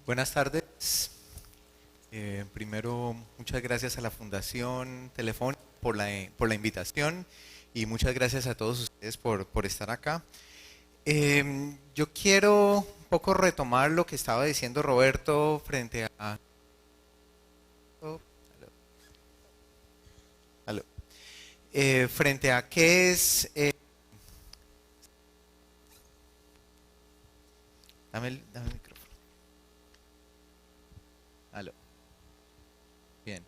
Buenas tardes. Primero, muchas gracias a la Fundación Telefónica por la invitación y muchas gracias a todos ustedes por estar acá. Yo quiero un poco retomar lo que estaba diciendo Roberto frente a... Oh, aló. Frente a qué es... dame el micrófono. Aló. Bien.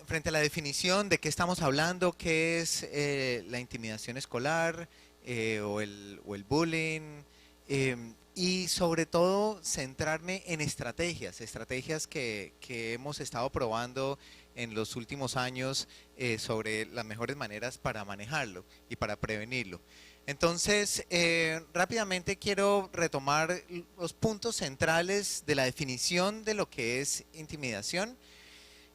Frente a la definición de qué estamos hablando, qué es la intimidación escolar o el bullying, y sobre todo centrarme en estrategias que hemos estado probando en los últimos años sobre las mejores maneras para manejarlo y para prevenirlo. Entonces, rápidamente quiero retomar los puntos centrales de la definición de lo que es intimidación.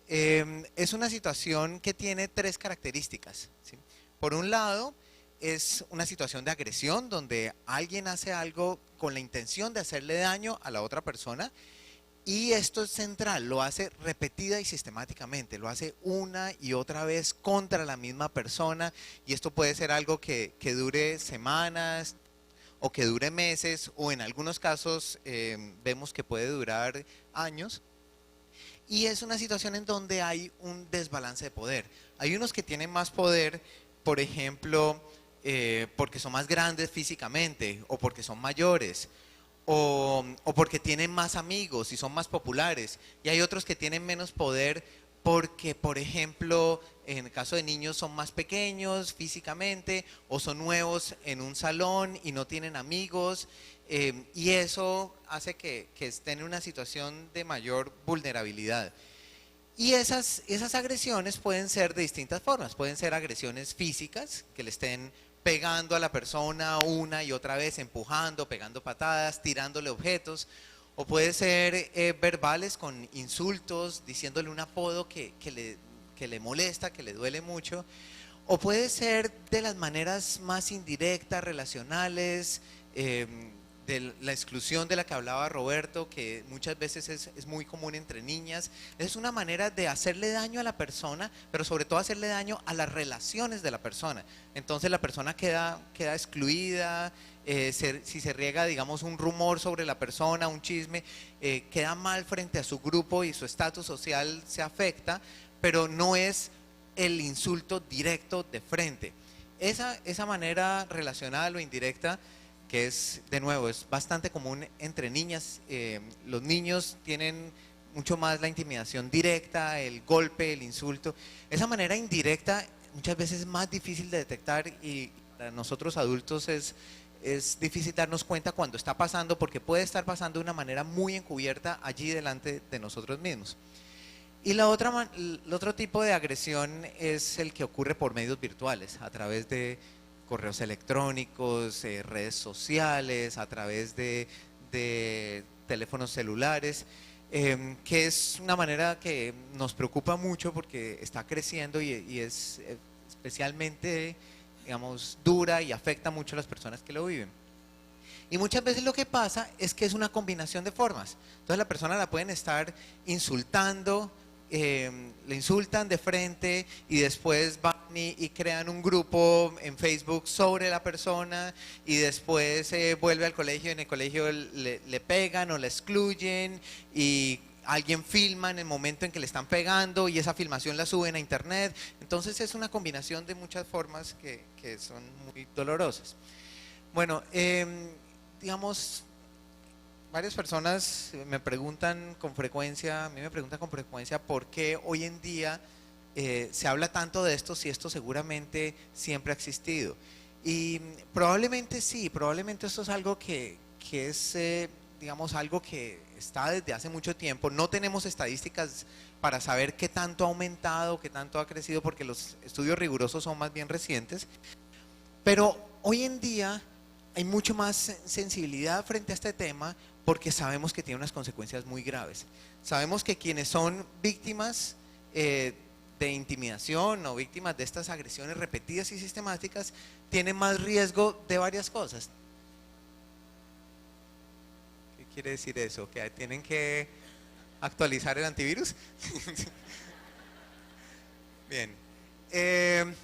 Es una situación que tiene tres características, ¿sí? Por un lado, es una situación de agresión donde alguien hace algo con la intención de hacerle daño a la otra persona, y esto es central, lo hace repetida y sistemáticamente, lo hace una y otra vez contra la misma persona, y esto puede ser algo que dure semanas o que dure meses, o en algunos casos vemos que puede durar años. Y es una situación en donde hay un desbalance de poder. Hay unos que tienen más poder, por ejemplo, porque son más grandes físicamente, o porque son mayores, o porque tienen más amigos y son más populares. Y hay otros que tienen menos poder porque, por ejemplo, en el caso de niños son más pequeños físicamente, o son nuevos en un salón y no tienen amigos, y eso hace que estén en una situación de mayor vulnerabilidad. Y esas agresiones pueden ser de distintas formas. Pueden ser agresiones físicas, que le estén pegando a la persona una y otra vez, empujando, pegando patadas, tirándole objetos. O puede ser verbales, con insultos, diciéndole un apodo que le molesta, que le duele mucho. O puede ser de las maneras más indirectas, relacionales, de la exclusión de la que hablaba Roberto, que muchas veces es muy común entre niñas. Es una manera de hacerle daño a la persona, pero sobre todo hacerle daño a las relaciones de la persona. Entonces la persona queda excluida, si se riega, digamos, un rumor sobre la persona, un chisme, queda mal frente a su grupo y su estatus social se afecta, pero no es el insulto directo de frente. Esa manera relacional o indirecta, que es, de nuevo, es bastante común entre niñas. Los niños tienen mucho más la intimidación directa, el golpe, el insulto. Esa manera indirecta muchas veces es más difícil de detectar, y para nosotros adultos es difícil darnos cuenta cuando está pasando, porque puede estar pasando de una manera muy encubierta allí delante de nosotros mismos. Y el otro tipo de agresión es el que ocurre por medios virtuales, a través de correos electrónicos, redes sociales, a través de teléfonos celulares, que es una manera que nos preocupa mucho porque está creciendo y es especialmente, digamos, dura y afecta mucho a las personas que lo viven. Y muchas veces lo que pasa es que es una combinación de formas. Entonces la persona la pueden estar insultando, le insultan de frente, y después van y crean un grupo en Facebook sobre la persona, y después vuelve al colegio y en el colegio le pegan o le excluyen, y alguien filma en el momento en que le están pegando y esa filmación la suben a internet. Entonces es una combinación de muchas formas que son muy dolorosas. Bueno, digamos, varias personas me preguntan con frecuencia, a mí me preguntan con frecuencia por qué hoy en día se habla tanto de esto, si esto seguramente siempre ha existido. Y probablemente sí, probablemente esto es algo que es, digamos, algo que está desde hace mucho tiempo. No tenemos estadísticas para saber qué tanto ha aumentado, qué tanto ha crecido, porque los estudios rigurosos son más bien recientes. Pero hoy en día hay mucho más sensibilidad frente a este tema, porque sabemos que tiene unas consecuencias muy graves. Sabemos que quienes son víctimas de intimidación o víctimas de estas agresiones repetidas y sistemáticas tienen más riesgo de varias cosas. quiere decir eso? ¿Que tienen que actualizar el antivirus? Bien.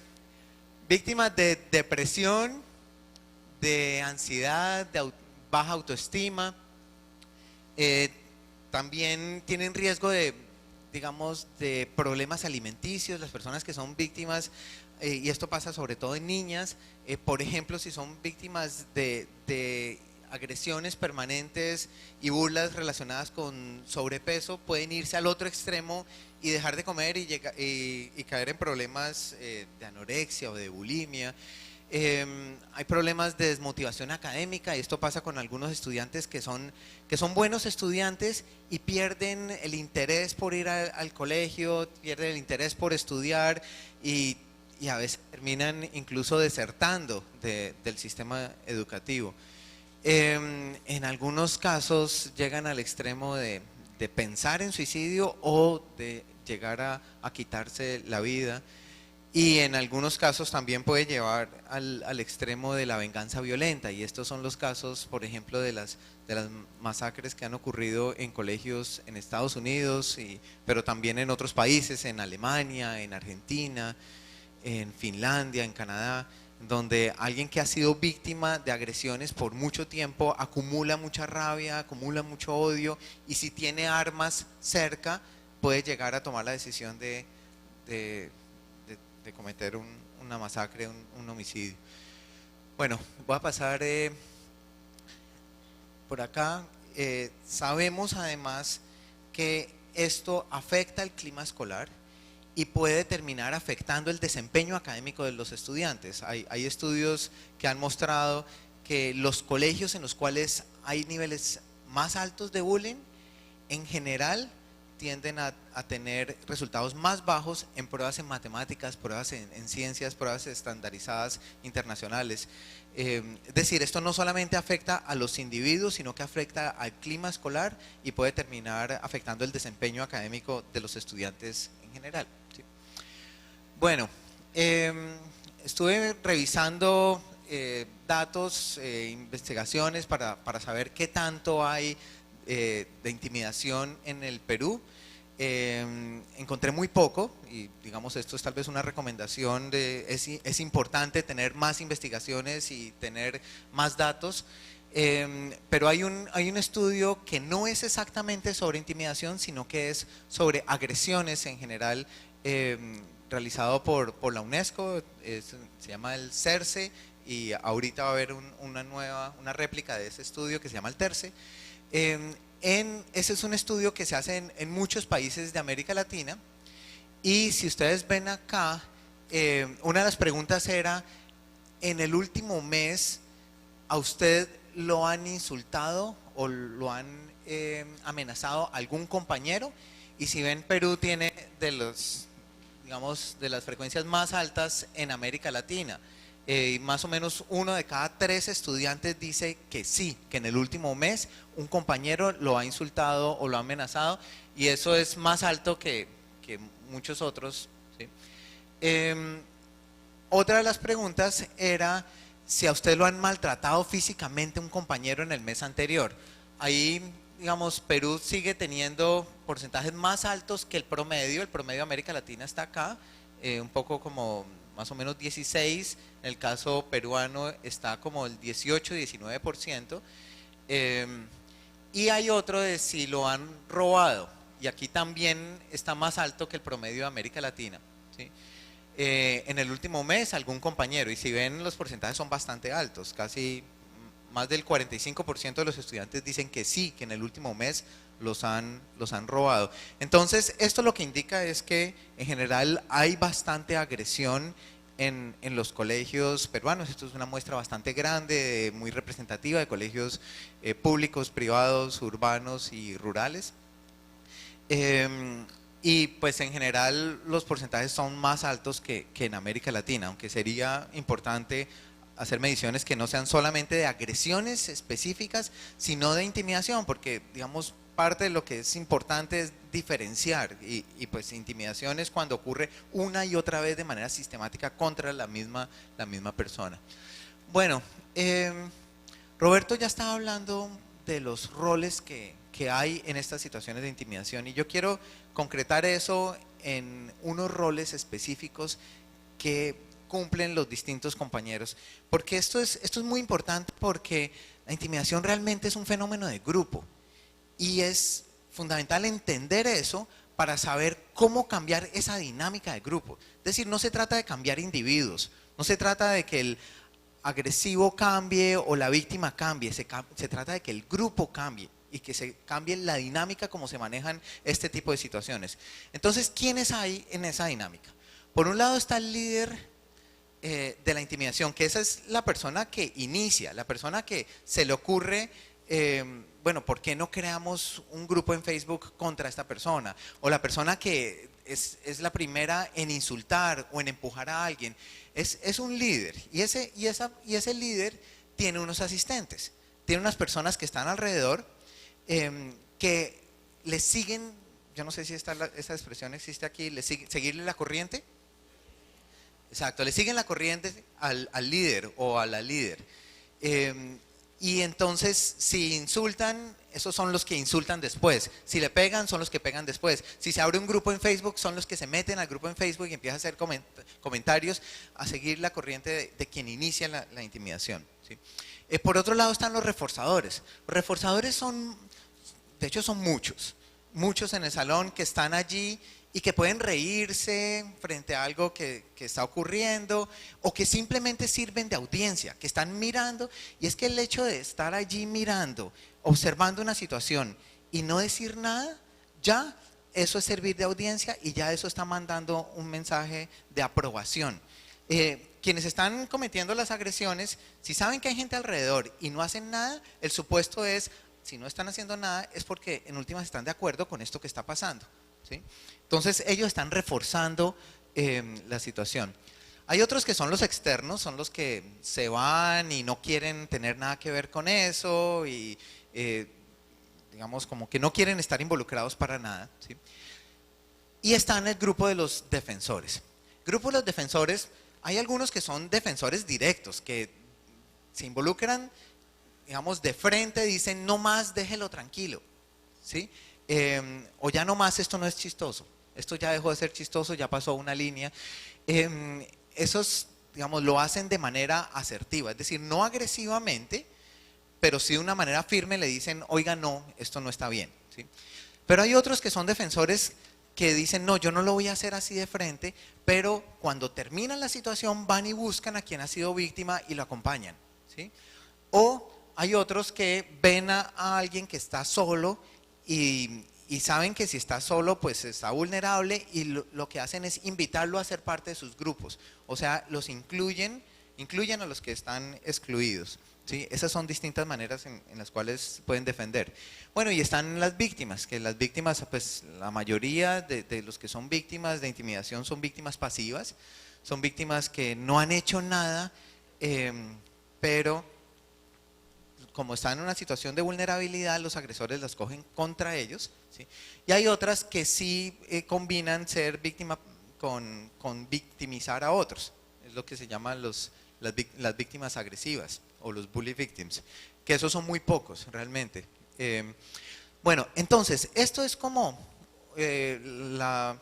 Víctimas de depresión, de ansiedad, de baja autoestima, eh, también tienen riesgo de, digamos, de problemas alimenticios, las personas que son víctimas, y esto pasa sobre todo en niñas, por ejemplo, si son víctimas de agresiones permanentes y burlas relacionadas con sobrepeso, pueden irse al otro extremo y dejar de comer y caer en problemas de anorexia o de bulimia. Hay problemas de desmotivación académica, y esto pasa con algunos estudiantes que son buenos estudiantes y pierden el interés por ir al colegio, pierden el interés por estudiar y a veces terminan incluso desertando del sistema educativo. En algunos casos llegan al extremo de pensar en suicidio o de llegar a quitarse la vida. Y en algunos casos también puede llevar al extremo de la venganza violenta, y estos son los casos, por ejemplo, de las masacres que han ocurrido en colegios en Estados Unidos, pero también en otros países, en Alemania, en Argentina, en Finlandia, en Canadá, donde alguien que ha sido víctima de agresiones por mucho tiempo acumula mucha rabia, acumula mucho odio, y si tiene armas cerca puede llegar a tomar la decisión de cometer una masacre, un homicidio. Bueno, voy a pasar por acá. Sabemos además que esto afecta el clima escolar y puede terminar afectando el desempeño académico de los estudiantes. Hay estudios que han mostrado que los colegios en los cuales hay niveles más altos de bullying, en general, tienden a tener resultados más bajos en pruebas en matemáticas, pruebas en ciencias, pruebas estandarizadas internacionales. Es decir, esto no solamente afecta a los individuos, sino que afecta al clima escolar y puede terminar afectando el desempeño académico de los estudiantes en general. ¿Sí? Bueno, estuve revisando datos, investigaciones para saber qué tanto hay de intimidación en el Perú. Encontré muy poco, y digamos esto es tal vez una recomendación es importante tener más investigaciones y tener más datos, pero hay un estudio que no es exactamente sobre intimidación, sino que es sobre agresiones en general, realizado por la UNESCO, se llama el CERCE, y ahorita va a haber una réplica de ese estudio que se llama el TERCE. Ese es un estudio que se hace en muchos países de América Latina, y si ustedes ven acá, una de las preguntas era: en el último mes, ¿a usted lo han insultado o lo han amenazado algún compañero? Y si ven, Perú tiene de las frecuencias más altas en América Latina. Más o menos 1 de cada 3 estudiantes dice que sí, que en el último mes un compañero lo ha insultado o lo ha amenazado, y eso es más alto que muchos otros. ¿Sí? Otra de las preguntas era si a usted lo han maltratado físicamente un compañero en el mes anterior. Ahí, digamos, Perú sigue teniendo porcentajes más altos que el promedio de América Latina está acá, un poco como más o menos 16, en el caso peruano está como el 18-19%, y hay otro de si lo han robado, y aquí también está más alto que el promedio de América Latina. ¿Sí? En el último mes algún compañero, y si ven, los porcentajes son bastante altos, casi más del 45% de los estudiantes dicen que sí, que en el último mes los han robado. Entonces, esto lo que indica es que en general hay bastante agresión en los colegios peruanos. Esto es una muestra bastante grande, muy representativa, de colegios públicos, privados, urbanos y rurales. Y pues en general los porcentajes son más altos que en América Latina, aunque sería importante hacer mediciones que no sean solamente de agresiones específicas, sino de intimidación, porque digamos parte de lo que es importante es diferenciar, y pues intimidación es cuando ocurre una y otra vez de manera sistemática contra la misma persona. Bueno, Roberto ya estaba hablando de los roles que hay en estas situaciones de intimidación. Y yo quiero concretar eso en unos roles específicos que cumplen los distintos compañeros. Porque esto es muy importante, porque la intimidación realmente es un fenómeno de grupo. Y es fundamental entender eso para saber cómo cambiar esa dinámica de grupo. Es decir, no se trata de cambiar individuos, no se trata de que el agresivo cambie o la víctima cambie, se trata de que el grupo cambie y que se cambie la dinámica como se manejan este tipo de situaciones. Entonces, ¿quiénes hay en esa dinámica? Por un lado está el líder de la intimidación, que esa es la persona que inicia, la persona que se le ocurre, bueno, ¿por qué no creamos un grupo en Facebook contra esta persona? O la persona que es la primera en insultar o en empujar a alguien. Es un líder, y ese líder tiene unos asistentes, tiene unas personas que están alrededor, que le siguen. Yo no sé si esta expresión existe aquí, seguirle la corriente. Exacto, le siguen la corriente al líder o a la líder. Y entonces, si insultan, esos son los que insultan después. Si le pegan, son los que pegan después. Si se abre un grupo en Facebook, son los que se meten al grupo en Facebook y empiezan a hacer comentarios, a seguir la corriente de quien inicia la intimidación, ¿sí? Por otro lado están los reforzadores. Los reforzadores de hecho son muchos en el salón que están allí y que pueden reírse frente a algo que está ocurriendo, o que simplemente sirven de audiencia, que están mirando. Y es que el hecho de estar allí mirando, observando una situación y no decir nada, ya eso es servir de audiencia, y ya eso está mandando un mensaje de aprobación. Quienes están cometiendo las agresiones, si saben que hay gente alrededor y no hacen nada, el supuesto es, si no están haciendo nada, es porque en últimas están de acuerdo con esto que está pasando, ¿sí? Entonces ellos están reforzando la situación. Hay otros que son los externos, son los que se van y no quieren tener nada que ver con eso, y digamos como que no quieren estar involucrados para nada, ¿sí? Y está en el grupo de los defensores. Grupo de los defensores, hay algunos que son defensores directos, que se involucran, digamos, de frente, dicen no más, déjelo tranquilo, ¿sí? O ya no más, esto no es chistoso, esto ya dejó de ser chistoso, ya pasó una línea. Esos, digamos, lo hacen de manera asertiva, es decir, no agresivamente, pero sí de una manera firme le dicen, oiga, no, esto no está bien, ¿sí? Pero hay otros que son defensores que dicen, no, yo no lo voy a hacer así de frente, pero cuando terminan la situación van y buscan a quien ha sido víctima y lo acompañan, ¿sí? O hay otros que ven a alguien que está solo y saben que si está solo, pues está vulnerable, y lo que hacen es invitarlo a ser parte de sus grupos. O sea, los incluyen a los que están excluidos, ¿sí? Esas son distintas maneras en las cuales pueden defender. Bueno, y están las víctimas, que las víctimas, pues la mayoría de los que son víctimas de intimidación son víctimas pasivas, son víctimas que no han hecho nada, pero como están en una situación de vulnerabilidad, los agresores las cogen contra ellos, ¿sí? Y hay otras que sí combinan ser víctima con victimizar a otros. Es lo que se llaman las víctimas agresivas o los bully victims, que esos son muy pocos realmente. Bueno, entonces, esto es como la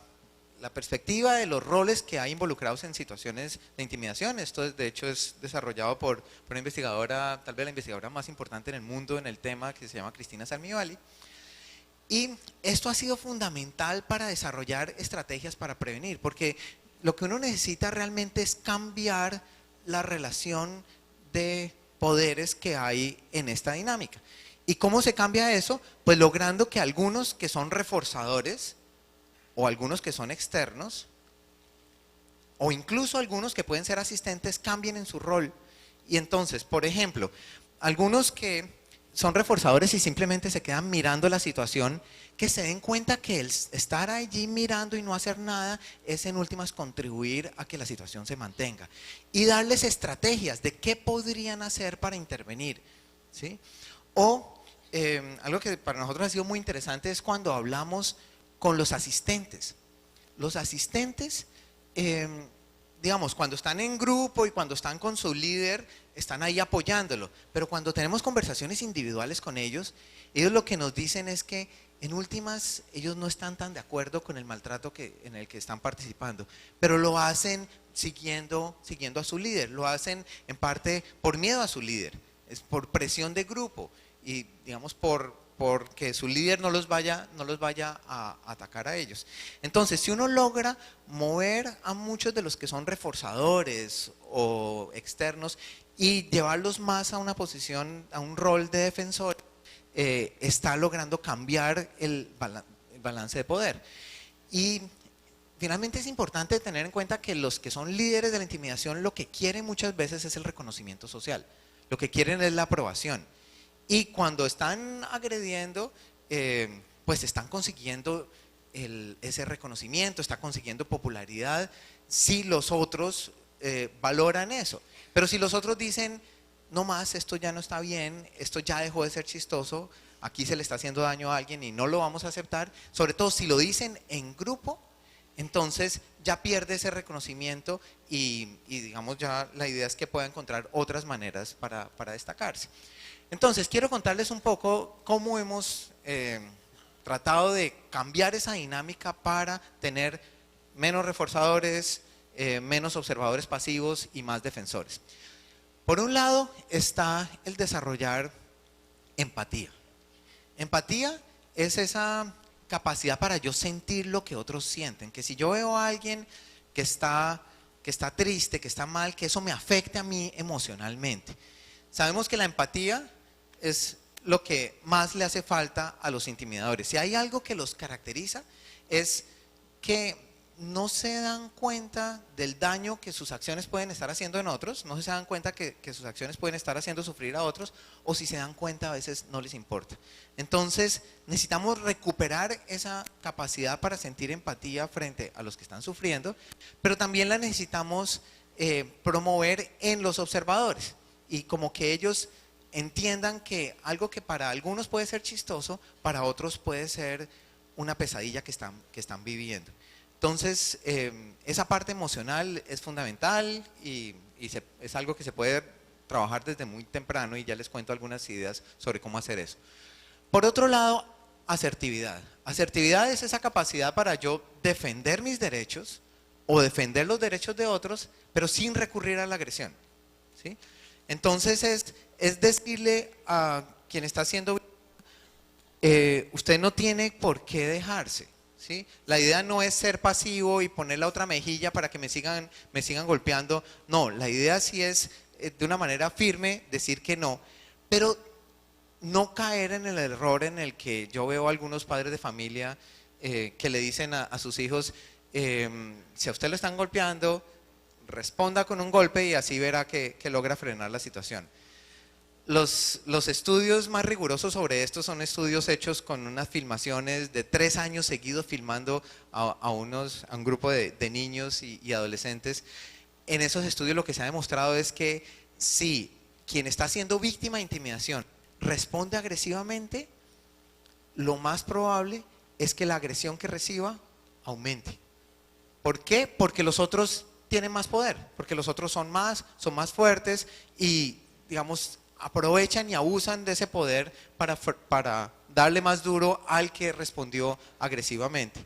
perspectiva de los roles que hay involucrados en situaciones de intimidación. Esto de hecho es desarrollado por una investigadora, tal vez la investigadora más importante en el mundo en el tema, que se llama Cristina Salmivali. Y esto ha sido fundamental para desarrollar estrategias para prevenir, porque lo que uno necesita realmente es cambiar la relación de poderes que hay en esta dinámica. ¿Y cómo se cambia eso? Pues logrando que algunos que son reforzadores, o algunos que son externos, o incluso algunos que pueden ser asistentes, cambien en su rol. Y entonces, por ejemplo, algunos que son reforzadores y simplemente se quedan mirando la situación, que se den cuenta que el estar allí mirando y no hacer nada es en últimas contribuir a que la situación se mantenga, y darles estrategias de qué podrían hacer para intervenir, ¿sí? O algo que para nosotros ha sido muy interesante es cuando hablamos con los asistentes. Los asistentes digamos, cuando están en grupo y cuando están con su líder, están ahí apoyándolo. Pero cuando tenemos conversaciones individuales con ellos lo que nos dicen es que en últimas ellos no están tan de acuerdo con el maltrato en el que están participando, pero lo hacen siguiendo a su líder, lo hacen en parte por miedo a su líder, es por presión de grupo y digamos porque su líder no los vaya a atacar a ellos. Entonces, si uno logra mover a muchos de los que son reforzadores o externos y llevarlos más a una posición, a un rol de defensor, está logrando cambiar el balance de poder. Y finalmente es importante tener en cuenta que los que son líderes de la intimidación lo que quieren muchas veces es el reconocimiento social, lo que quieren es la aprobación. Y cuando están agrediendo, pues están consiguiendo ese reconocimiento, están consiguiendo popularidad si los otros valoran eso. Pero si los otros dicen, no más, esto ya no está bien, esto ya dejó de ser chistoso, aquí se le está haciendo daño a alguien y no lo vamos a aceptar, sobre todo si lo dicen en grupo, entonces ya pierde ese reconocimiento y digamos ya la idea es que pueda encontrar otras maneras para destacarse. Entonces quiero contarles un poco cómo hemos tratado de cambiar esa dinámica para tener menos reforzadores, menos observadores pasivos y más defensores. Por un lado está el desarrollar empatía. Empatía es esa capacidad para yo sentir lo que otros sienten, que si yo veo a alguien que está triste, que está mal, que eso me afecte a mí emocionalmente. Sabemos que la empatía es lo que más le hace falta a los intimidadores. Si hay algo que los caracteriza es que no se dan cuenta del daño que sus acciones pueden estar haciendo en otros, no se dan cuenta que sus acciones pueden estar haciendo sufrir a otros, o si se dan cuenta a veces no les importa. Entonces necesitamos recuperar esa capacidad para sentir empatía frente a los que están sufriendo, pero también la necesitamos promover en los observadores y como que ellos entiendan que algo que para algunos puede ser chistoso, para otros puede ser una pesadilla que están viviendo. Entonces, esa parte emocional es fundamental y es algo que se puede trabajar desde muy temprano y ya les cuento algunas ideas sobre cómo hacer eso. Por otro lado, asertividad. Asertividad es esa capacidad para yo defender mis derechos o defender los derechos de otros, pero sin recurrir a la agresión, ¿sí? Entonces es decirle a quien está haciendo, usted no tiene por qué dejarse. ¿Sí? La idea no es ser pasivo y poner la otra mejilla para que me sigan golpeando. No, la idea sí es de una manera firme decir que no, pero no caer en el error en el que yo veo a algunos padres de familia que le dicen a sus hijos, si a usted lo están golpeando, responda con un golpe y así verá que logra frenar la situación. Los estudios más rigurosos sobre esto son estudios hechos con unas filmaciones de 3 años seguidos filmando a un grupo de niños y adolescentes. En esos estudios lo que se ha demostrado es que si quien está siendo víctima de intimidación responde agresivamente, lo más probable es que la agresión que reciba aumente. ¿Por qué? Porque los otros tienen más poder, porque los otros son más fuertes y digamos aprovechan y abusan de ese poder para darle más duro al que respondió agresivamente.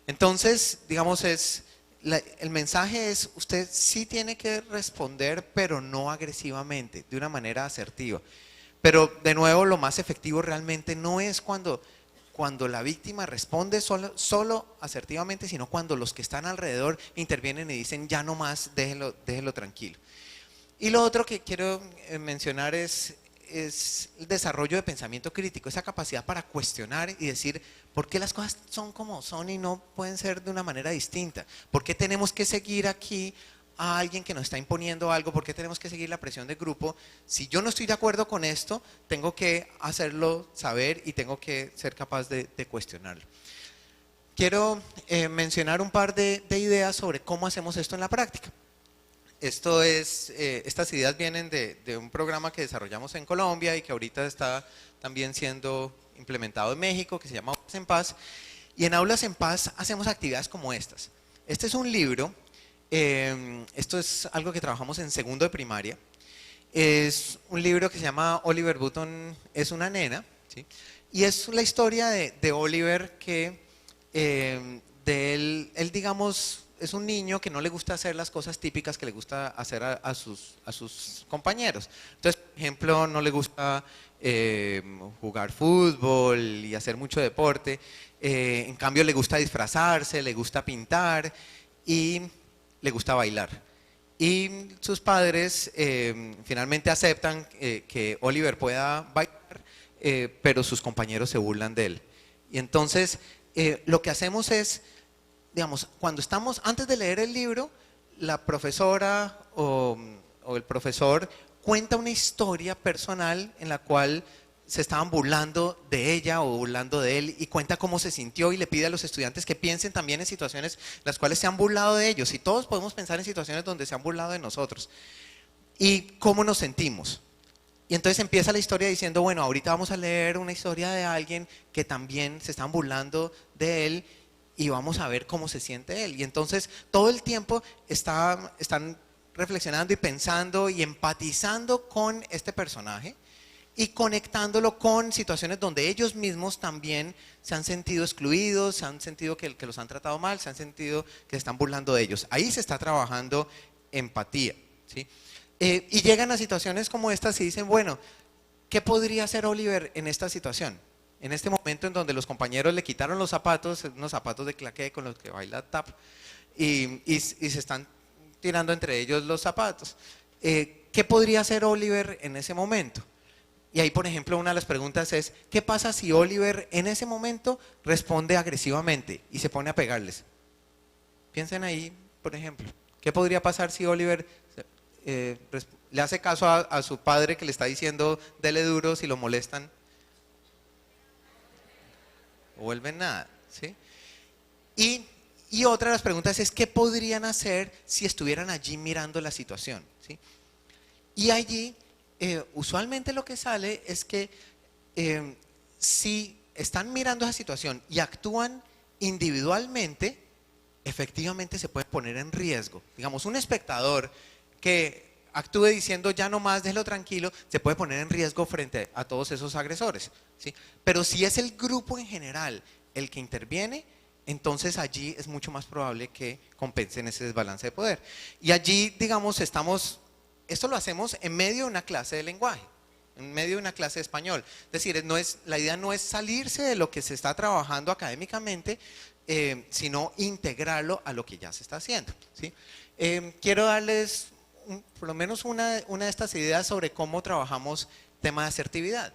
Entonces, digamos, el mensaje es, usted sí tiene que responder, pero no agresivamente, de una manera asertiva. Pero, de nuevo, lo más efectivo realmente no es cuando la víctima responde solo asertivamente, sino cuando los que están alrededor intervienen y dicen, ya no más, déjelo tranquilo. Y lo otro que quiero mencionar es el desarrollo de pensamiento crítico, esa capacidad para cuestionar y decir por qué las cosas son como son y no pueden ser de una manera distinta. ¿Por qué tenemos que seguir aquí a alguien que nos está imponiendo algo? ¿Por qué tenemos que seguir la presión del grupo? Si yo no estoy de acuerdo con esto, tengo que hacerlo saber y tengo que ser capaz de cuestionarlo. Quiero mencionar un par de ideas sobre cómo hacemos esto en la práctica. Estas ideas vienen de un programa que desarrollamos en Colombia y que ahorita está también siendo implementado en México, que se llama Aulas en Paz. Y en Aulas en Paz hacemos actividades como estas. Este es un libro Esto es algo que trabajamos en segundo de primaria. Es un libro que se llama Oliver Button es una nena, ¿sí? Y es la historia de Oliver que de él, digamos, es un niño que no le gusta hacer las cosas típicas que le gusta hacer a sus compañeros. Entonces, por ejemplo, no le gusta jugar fútbol y hacer mucho deporte. En cambio, le gusta disfrazarse, le gusta pintar y le gusta bailar. Y sus padres finalmente aceptan que Oliver pueda bailar, pero sus compañeros se burlan de él. Y entonces lo que hacemos es, digamos, cuando estamos, antes de leer el libro, la profesora o el profesor cuenta una historia personal en la cual se estaban burlando de ella o burlando de él y cuenta cómo se sintió y le pide a los estudiantes que piensen también en situaciones las cuales se han burlado de ellos. Y todos podemos pensar en situaciones donde se han burlado de nosotros y cómo nos sentimos. Y entonces empieza la historia diciendo, bueno, ahorita vamos a leer una historia de alguien que también se están burlando de él y vamos a ver cómo se siente él. Y entonces todo el tiempo están reflexionando y pensando y empatizando con este personaje y conectándolo con situaciones donde ellos mismos también se han sentido excluidos, se han sentido que los han tratado mal, se han sentido que se están burlando de ellos. Ahí se está trabajando empatía, ¿sí? Y llegan a situaciones como estas y dicen, bueno, ¿qué podría hacer Oliver en esta situación? En este momento en donde los compañeros le quitaron los zapatos, unos zapatos de claqué con los que baila tap, y se están tirando entre ellos los zapatos. ¿Qué podría hacer Oliver en ese momento? Y ahí, por ejemplo, una de las preguntas es, ¿qué pasa si Oliver en ese momento responde agresivamente y se pone a pegarles? Piensen ahí, por ejemplo, ¿qué podría pasar si Oliver le hace caso a su padre que le está diciendo, dele duro si lo molestan? O vuelven nada, ¿sí? Y otra de las preguntas es, ¿qué podrían hacer si estuvieran allí mirando la situación? ¿Sí? Y allí, usualmente lo que sale es que si están mirando esa situación y actúan individualmente, efectivamente se puede poner en riesgo. Digamos, un espectador que actúe diciendo ya no más, déjelo tranquilo, se puede poner en riesgo frente a todos esos agresores, ¿sí? Pero si es el grupo en general el que interviene, entonces allí es mucho más probable que compensen ese desbalance de poder. Y allí, digamos, esto lo hacemos en medio de una clase de lenguaje, en medio de una clase de español. Es decir, la idea no es salirse de lo que se está trabajando académicamente, sino integrarlo a lo que ya se está haciendo, ¿sí? Quiero darles por lo menos una de estas ideas sobre cómo trabajamos tema de asertividad.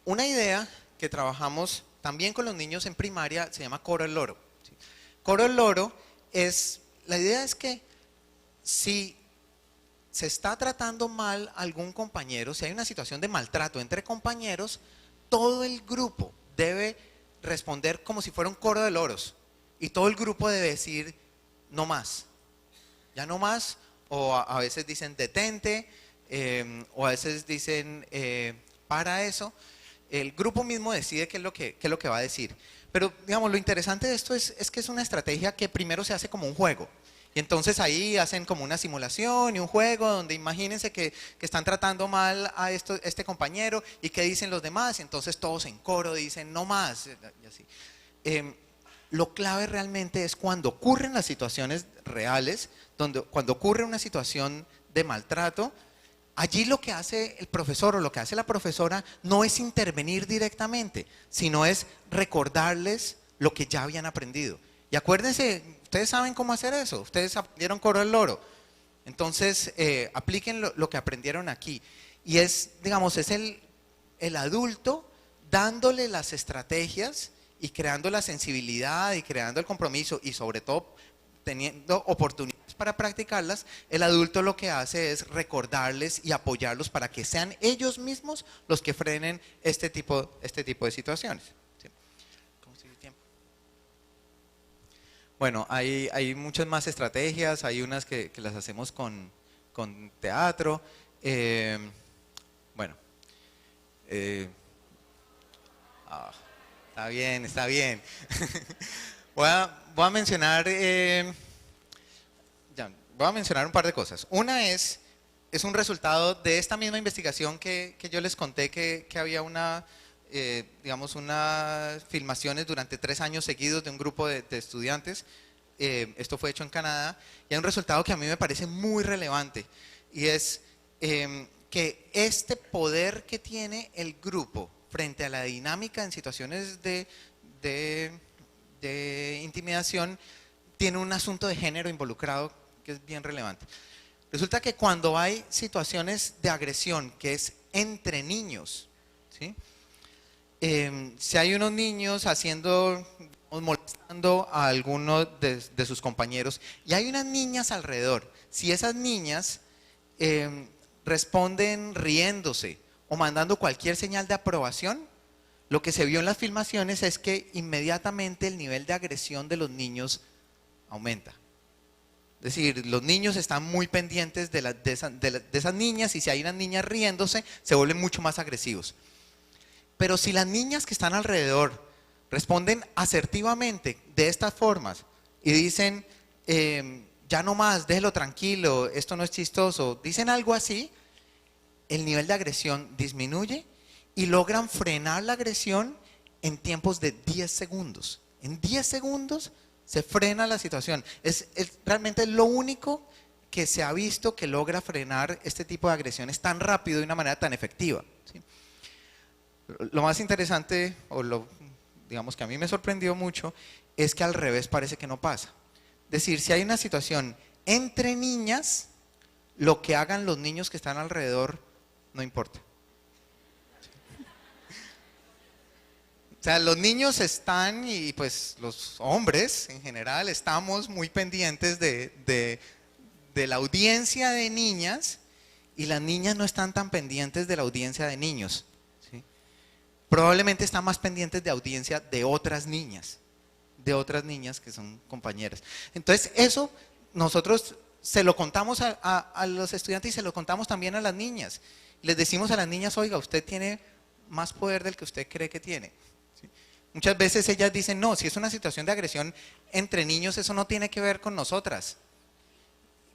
Una idea que trabajamos también con los niños en primaria se llama coro el loro, ¿sí? Coro el loro la idea es que si se está tratando mal a algún compañero, si hay una situación de maltrato entre compañeros, todo el grupo debe responder como si fuera un coro de loros y todo el grupo debe decir no más, ya no más, o a veces dicen detente, o a veces dicen para eso. El grupo mismo decide qué es lo que va a decir. Pero digamos, lo interesante de esto es que es una estrategia que primero se hace como un juego. Y entonces ahí hacen como una simulación y un juego donde imagínense que están tratando mal a este compañero y qué dicen los demás. Y entonces todos en coro dicen no más. Y así. Lo clave realmente es cuando ocurren las situaciones reales, cuando ocurre una situación de maltrato, allí lo que hace el profesor o lo que hace la profesora no es intervenir directamente, sino es recordarles lo que ya habían aprendido. Y acuérdense, ustedes saben cómo hacer eso, ustedes aprendieron coro del loro, entonces apliquen lo que aprendieron aquí. Y digamos, es el adulto dándole las estrategias y creando la sensibilidad y creando el compromiso y sobre todo teniendo oportunidades para practicarlas. El adulto lo que hace es recordarles y apoyarlos para que sean ellos mismos los que frenen este tipo de situaciones. ¿Sí? ¿Cómo sigue el tiempo? Bueno, hay muchas más estrategias, hay unas que las hacemos con teatro. Bueno, está bien, está bien. Voy a mencionar voy a mencionar un par de cosas. Una es un resultado de esta misma investigación que yo les conté que había digamos, unas filmaciones durante 3 años seguidos de un grupo de estudiantes. Esto fue hecho en Canadá y hay un resultado que a mí me parece muy relevante y es que este poder que tiene el grupo frente a la dinámica en situaciones de intimidación tiene un asunto de género involucrado que es bien relevante. Resulta que cuando hay situaciones de agresión que es entre niños, ¿sí? Si hay unos niños molestando a alguno de sus compañeros y hay unas niñas alrededor, si esas niñas responden riéndose o mandando cualquier señal de aprobación, lo que se vio en las filmaciones es que inmediatamente el nivel de agresión de los niños aumenta. Es decir, los niños están muy pendientes de esas niñas y si hay unas niñas riéndose, se vuelven mucho más agresivos. Pero si las niñas que están alrededor responden asertivamente de estas formas y dicen, ya no más, déjelo tranquilo, esto no es chistoso, dicen algo así, el nivel de agresión disminuye y logran frenar la agresión en tiempos de 10 segundos. En 10 segundos se frena la situación. Es realmente lo único que se ha visto que logra frenar este tipo de agresiones tan rápido y de una manera tan efectiva, ¿sí? Lo más interesante, digamos que a mí me sorprendió mucho, es que al revés parece que no pasa. Es decir, si hay una situación entre niñas, lo que hagan los niños que están alrededor no importa. O sea, los niños están y pues los hombres en general estamos muy pendientes de la audiencia de niñas y las niñas no están tan pendientes de la audiencia de niños. Probablemente están más pendientes de audiencia de otras niñas que son compañeras. Entonces eso nosotros se lo contamos a los estudiantes y se lo contamos también a las niñas. Les decimos a las niñas, oiga, usted tiene más poder del que usted cree que tiene. ¿Sí? Muchas veces ellas dicen, no, si es una situación de agresión entre niños, eso no tiene que ver con nosotras.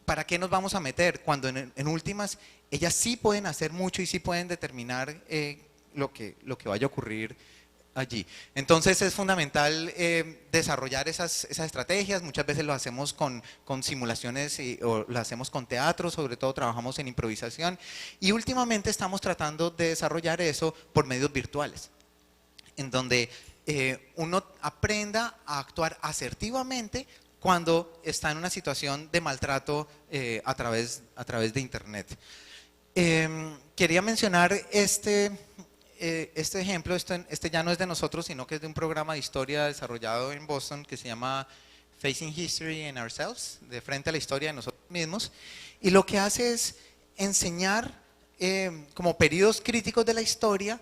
¿Para qué nos vamos a meter? Cuando en últimas ellas sí pueden hacer mucho y sí pueden determinar lo que vaya a ocurrir allí. Entonces es fundamental desarrollar esas estrategias. Muchas veces lo hacemos con simulaciones o lo hacemos con teatro, sobre todo trabajamos en improvisación y últimamente estamos tratando de desarrollar eso por medios virtuales, en donde uno aprenda a actuar asertivamente cuando está en una situación de maltrato a través de internet. Quería mencionar este ejemplo, este ya no es de nosotros, sino que es de un programa de historia desarrollado en Boston que se llama Facing History and Ourselves, de frente a la historia de nosotros mismos, y lo que hace es enseñar como periodos críticos de la historia,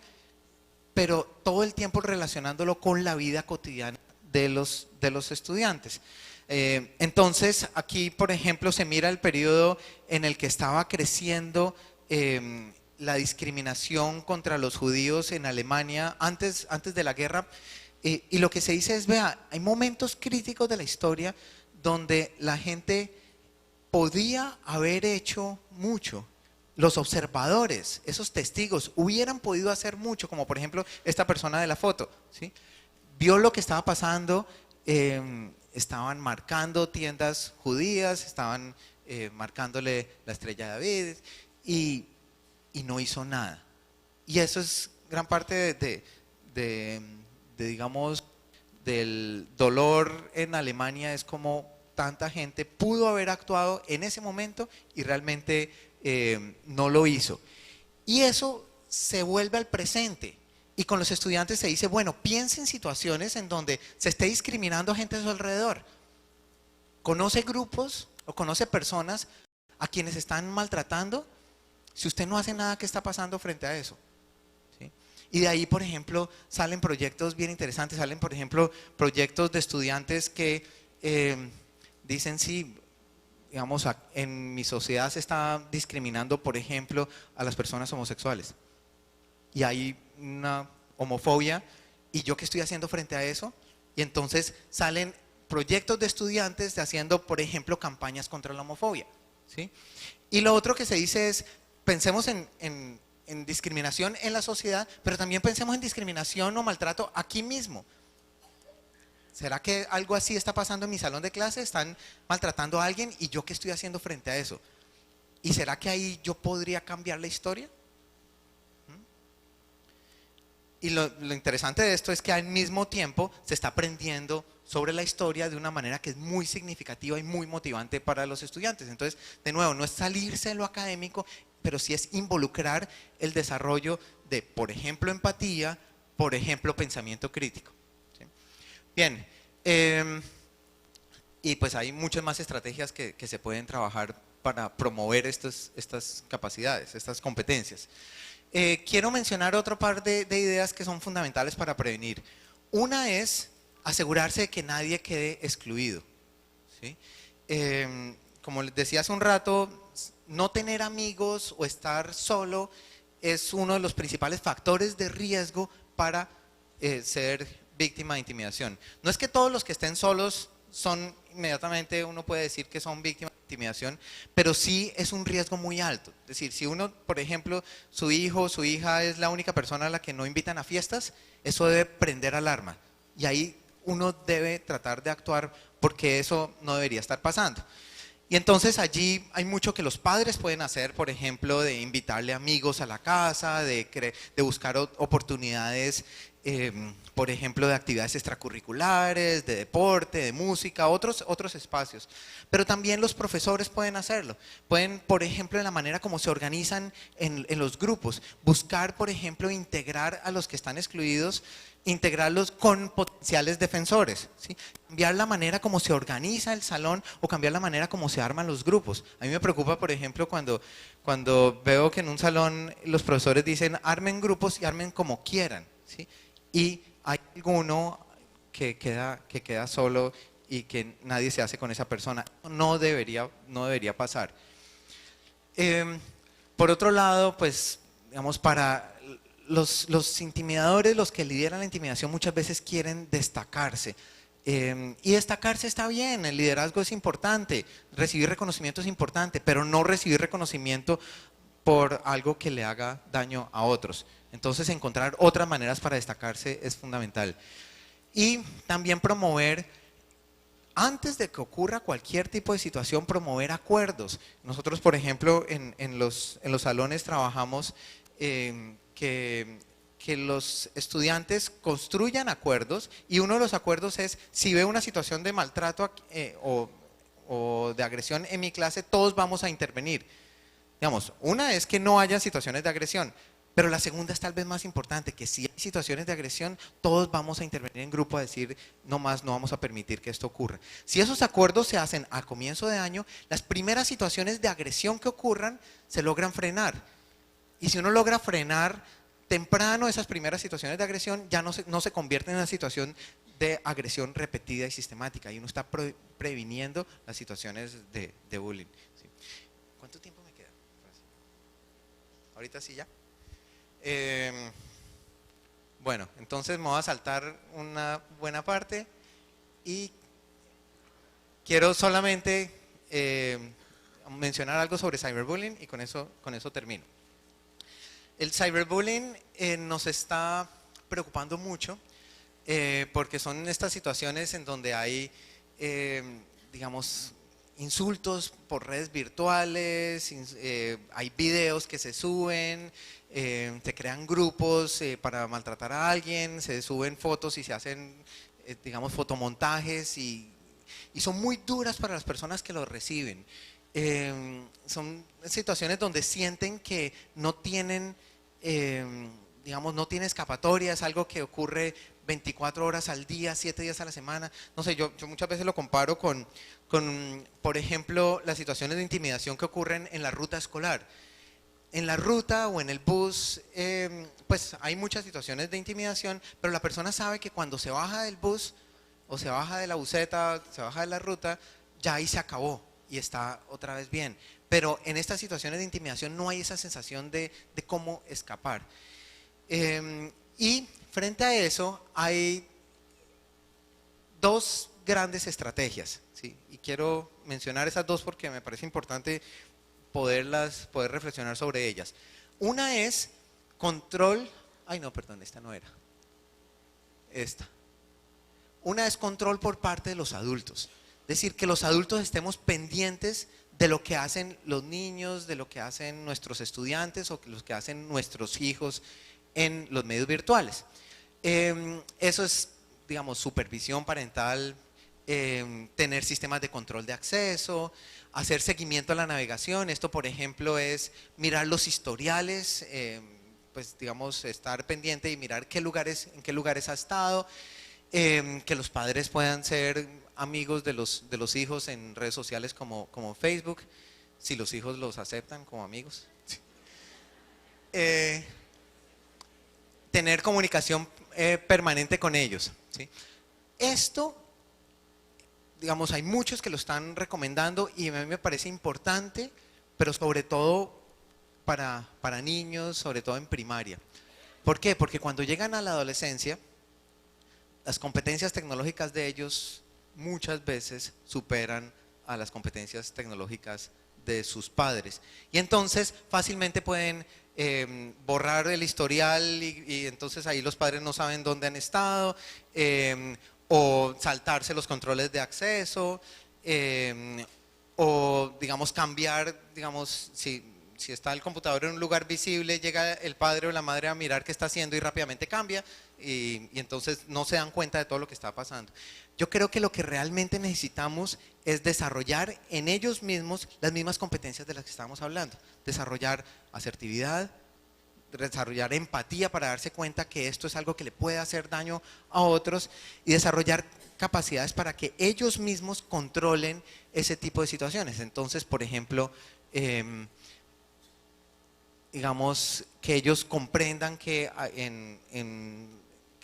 pero todo el tiempo relacionándolo con la vida cotidiana de los estudiantes. Entonces aquí por ejemplo se mira el periodo en el que estaba creciendo la discriminación contra los judíos en Alemania antes de la guerra, y lo que se dice es, vea, hay momentos críticos de la historia donde la gente podía haber hecho mucho. Los observadores, esos testigos, hubieran podido hacer mucho, como por ejemplo esta persona de la foto, ¿sí? Vio lo que estaba pasando, estaban marcando tiendas judías, estaban marcándole la estrella de David y no hizo nada. Y eso es gran parte digamos, del dolor en Alemania, es como tanta gente pudo haber actuado en ese momento y realmente no lo hizo. Y eso se vuelve al presente. Y con los estudiantes se dice, bueno, piense en situaciones en donde se esté discriminando a gente a su alrededor. ¿Conoce grupos o conoce personas a quienes están maltratando? Si usted no hace nada, ¿qué está pasando frente a eso? ¿Sí? Y de ahí, por ejemplo, salen proyectos bien interesantes, salen, por ejemplo, proyectos de estudiantes que dicen, sí, digamos, en mi sociedad se está discriminando, por ejemplo, a las personas homosexuales. Y hay una homofobia, ¿y yo qué estoy haciendo frente a eso? Y entonces salen proyectos de estudiantes de haciendo, por ejemplo, campañas contra la homofobia, ¿sí? Y lo otro que se dice es, pensemos en discriminación en la sociedad, pero también pensemos en discriminación o maltrato aquí mismo. ¿Será que algo así está pasando en mi salón de clase? ¿Están maltratando a alguien? ¿Y yo qué estoy haciendo frente a eso? ¿Y será que ahí yo podría cambiar la historia? Y lo interesante de esto es que al mismo tiempo se está aprendiendo sobre la historia de una manera que es muy significativa y muy motivante para los estudiantes. Entonces, de nuevo, no es salirse de lo académico, pero sí es involucrar el desarrollo de, por ejemplo, empatía, por ejemplo, pensamiento crítico. ¿Sí? Bien, y pues hay muchas más estrategias que se pueden trabajar para promover estas capacidades, estas competencias. Quiero mencionar otro par de ideas que son fundamentales para prevenir. Una es asegurarse de que nadie quede excluido, ¿sí? Como les decía hace un rato, no tener amigos o estar solo es uno de los principales factores de riesgo para ser víctima de intimidación. No es que todos los que estén solos son, inmediatamente uno puede decir que son víctimas de intimidación, pero sí es un riesgo muy alto. Es decir, si uno, por ejemplo, su hijo o su hija es la única persona a la que no invitan a fiestas, eso debe prender alarma. Y ahí uno debe tratar de actuar porque eso no debería estar pasando. Y entonces allí hay mucho que los padres pueden hacer, por ejemplo, de invitarle amigos a la casa, de buscar oportunidades, por ejemplo, de actividades extracurriculares, de deporte, de música, otros espacios. Pero también los profesores pueden hacerlo. Pueden, por ejemplo, en la manera como se organizan en los grupos, buscar, por ejemplo, integrar a los que están excluidos, integrarlos con potenciales defensores, ¿sí? Cambiar la manera como se organiza el salón o cambiar la manera como se arman los grupos. A mí me preocupa, por ejemplo, cuando veo que en un salón los profesores dicen armen grupos y armen como quieran, ¿sí? Y hay alguno que queda solo y que nadie se hace con esa persona. No debería pasar. Por otro lado, pues, digamos, para los intimidadores, los que lideran la intimidación, muchas veces quieren destacarse. Y destacarse está bien, el liderazgo es importante, recibir reconocimiento es importante, pero no recibir reconocimiento por algo que le haga daño a otros. Entonces, encontrar otras maneras para destacarse es fundamental. Y también promover, antes de que ocurra cualquier tipo de situación, promover acuerdos. Nosotros, por ejemplo, en los salones trabajamos que los estudiantes construyan acuerdos, y uno de los acuerdos es, si veo una situación de maltrato o de agresión en mi clase, todos vamos a intervenir. Digamos, una es que no haya situaciones de agresión, pero la segunda es tal vez más importante, que si hay situaciones de agresión, todos vamos a intervenir en grupo a decir, no más, no vamos a permitir que esto ocurra. Si esos acuerdos se hacen al comienzo de año, las primeras situaciones de agresión que ocurran se logran frenar. Y si uno logra frenar temprano esas primeras situaciones de agresión, ya no se convierte en una situación de agresión repetida y sistemática, y uno está previniendo las situaciones de bullying. ¿Sí? ¿Cuánto tiempo me queda? Ahorita sí ya. Bueno, entonces me voy a saltar una buena parte y quiero solamente mencionar algo sobre cyberbullying y con eso termino. El cyberbullying nos está preocupando mucho porque son estas situaciones en donde hay, digamos, insultos por redes virtuales, hay videos que se suben, se crean grupos para maltratar a alguien, se suben fotos y se hacen, digamos, fotomontajes y son muy duras para las personas que los reciben. Son situaciones donde sienten que no tienen, digamos, no tiene escapatoria, es algo que ocurre 24 horas al día, 7 días a la semana. No sé, yo muchas veces lo comparo con, por ejemplo, las situaciones de intimidación que ocurren en la ruta escolar. En la ruta o en el bus, pues hay muchas situaciones de intimidación, pero la persona sabe que cuando se baja del bus o se baja de la buseta, se baja de la ruta, ya ahí se acabó y está otra vez bien. Pero en estas situaciones de intimidación no hay esa sensación de cómo escapar. Y frente a eso hay dos grandes estrategias, ¿sí? Y quiero mencionar esas dos porque me parece importante poder reflexionar sobre ellas. Una es control, ay no, perdón, esta no era, esta. Una es control por parte de los adultos, es decir, que los adultos estemos pendientes de lo que hacen los niños, de lo que hacen nuestros estudiantes o lo que hacen nuestros hijos en los medios virtuales. Eso es, digamos, supervisión parental, tener sistemas de control de acceso, hacer seguimiento a la navegación. Esto, por ejemplo, es mirar los historiales, pues digamos, estar pendiente y mirar en qué lugares ha estado, que los padres puedan ser amigos de los hijos en redes sociales como Facebook, si los hijos los aceptan como amigos. Tener comunicación permanente con ellos, ¿sí? Esto, digamos, hay muchos que lo están recomendando y a mí me parece importante, pero sobre todo para niños, sobre todo en primaria. ¿Por qué? Porque cuando llegan a la adolescencia, las competencias tecnológicas de ellos muchas veces superan a las competencias tecnológicas de sus padres. Y entonces fácilmente pueden borrar el historial y entonces ahí los padres no saben dónde han estado, o saltarse los controles de acceso, o digamos cambiar, digamos, si está el computador en un lugar visible, llega el padre o la madre a mirar qué está haciendo y rápidamente cambia y entonces no se dan cuenta de todo lo que está pasando. Yo creo que lo que realmente necesitamos es desarrollar en ellos mismos las mismas competencias de las que estábamos hablando. Desarrollar asertividad, desarrollar empatía para darse cuenta que esto es algo que le puede hacer daño a otros y desarrollar capacidades para que ellos mismos controlen ese tipo de situaciones. Entonces, por ejemplo, digamos, que ellos comprendan que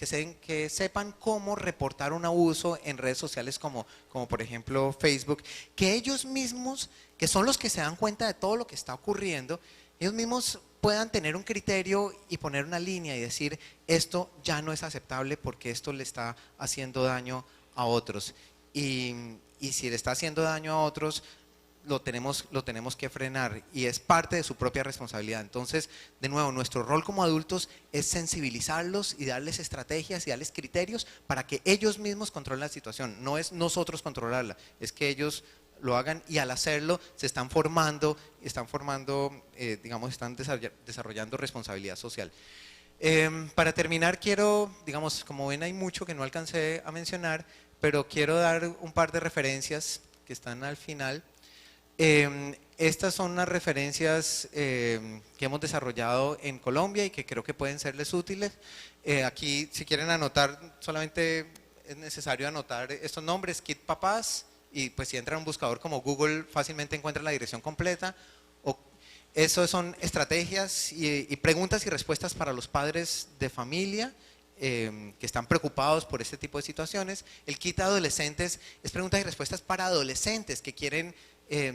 que sepan cómo reportar un abuso en redes sociales como por ejemplo Facebook, que ellos mismos, que son los que se dan cuenta de todo lo que está ocurriendo, ellos mismos puedan tener un criterio y poner una línea y decir, esto ya no es aceptable porque esto le está haciendo daño a otros. Y si le está haciendo daño a otros, lo tenemos que frenar y es parte de su propia responsabilidad. Entonces, de nuevo, nuestro rol como adultos es sensibilizarlos y darles estrategias y darles criterios para que ellos mismos controlen la situación. No es nosotros controlarla, es que ellos lo hagan y al hacerlo se están formando, digamos, están desarrollando responsabilidad social. Para terminar quiero, digamos, como ven hay mucho que no alcancé a mencionar, pero quiero dar un par de referencias que están al final. Estas son unas referencias que hemos desarrollado en Colombia y que creo que pueden serles útiles. Aquí, si quieren anotar, solamente es necesario anotar estos nombres, Kit Papás, y pues si entran a un buscador como Google fácilmente encuentran la dirección completa. Eso son estrategias y preguntas y respuestas para los padres de familia que están preocupados por este tipo de situaciones. El Kit Adolescentes es preguntas y respuestas para adolescentes que quieren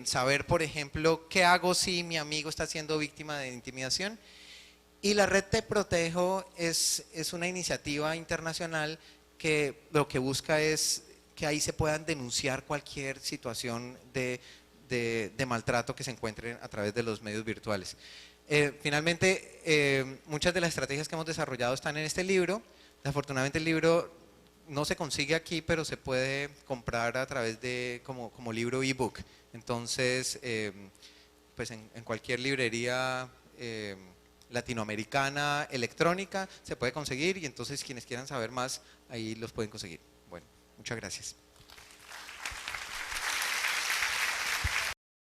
saber, por ejemplo, qué hago si mi amigo está siendo víctima de intimidación. Y la red Te Protejo es una iniciativa internacional que lo que busca es que ahí se puedan denunciar cualquier situación de maltrato que se encuentren a través de los medios virtuales. Finalmente, muchas de las estrategias que hemos desarrollado están en este libro. Afortunadamente el libro no se consigue aquí, pero se puede comprar a través de como libro ebook. Entonces, pues en cualquier librería latinoamericana electrónica se puede conseguir y entonces quienes quieran saber más ahí los pueden conseguir. Bueno, muchas gracias.